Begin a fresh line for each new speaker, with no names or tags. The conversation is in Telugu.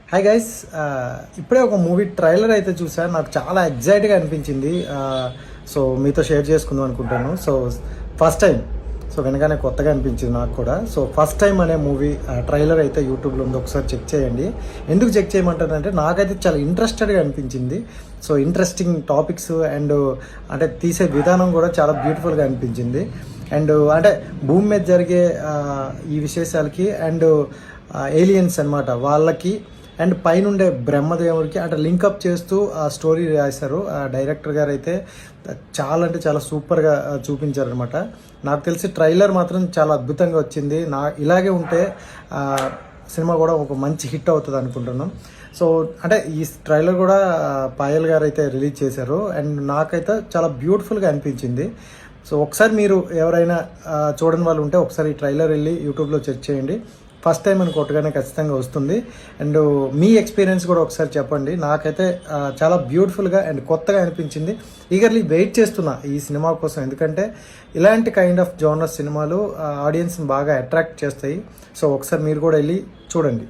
హాయ్ గైస్, ఇప్పుడే ఒక మూవీ ట్రైలర్ అయితే చూసాను. నాకు చాలా ఎగ్జైట్గా అనిపించింది. సో మీతో షేర్ చేసుకుందాం అనుకుంటాను. సో ఫస్ట్ టైం, సో వెనకానే కొత్తగా అనిపించింది నాకు కూడా. సో ఫస్ట్ టైం అనే మూవీ ట్రైలర్ అయితే యూట్యూబ్లో ఉంది, ఒకసారి చెక్ చేయండి. ఎందుకు చెక్ చేయమంటానంటే నాకైతే చాలా ఇంట్రెస్టెడ్గా అనిపించింది. సో ఇంట్రెస్టింగ్ టాపిక్స్ అండ్ అంటే తీసే విధానం కూడా చాలా బ్యూటిఫుల్గా అనిపించింది. అండ్ అంటే భూమి మీద జరిగే ఈ విశేషాలకి అండ్ ఏలియన్స్ అన్నమాట వాళ్ళకి అండ్ పైనుండే బ్రహ్మదేవుడికి అంటే లింకప్ చేస్తూ ఆ స్టోరీ రాశారు. ఆ డైరెక్టర్ గారు అయితే చాలా అంటే చాలా సూపర్గా చూపించారనమాట. నాకు తెలిసి ట్రైలర్ మాత్రం చాలా అద్భుతంగా వచ్చింది. ఇలాగే ఉంటే సినిమా కూడా ఒక మంచి హిట్ అవుతుంది అనుకుంటున్నాం. సో అంటే ఈ ట్రైలర్ కూడా పాయల్ గారు అయితే రిలీజ్ చేశారు అండ్ నాకైతే చాలా బ్యూటిఫుల్గా అనిపించింది. సో ఒకసారి మీరు ఎవరైనా చూడని వాళ్ళు ఉంటే ఒకసారి ఈ ట్రైలర్ వెళ్ళి యూట్యూబ్లో చెక్ చేయండి. ఫస్ట్ టైం అని కొట్టగానే ఖచ్చితంగా వస్తుంది. అండ్ మీ ఎక్స్పీరియన్స్ కూడా ఒకసారి చెప్పండి. నాకైతే చాలా బ్యూటిఫుల్గా అండ్ కొత్తగా అనిపించింది. ఈగర్లీ వెయిట్ చేస్తున్నా ఈ సినిమా కోసం, ఎందుకంటే ఇలాంటి కైండ్ ఆఫ్ జోనర్ సినిమాలు ఆడియన్స్ని బాగా అట్రాక్ట్ చేస్తాయి. సో ఒకసారి మీరు కూడా వెళ్ళి చూడండి.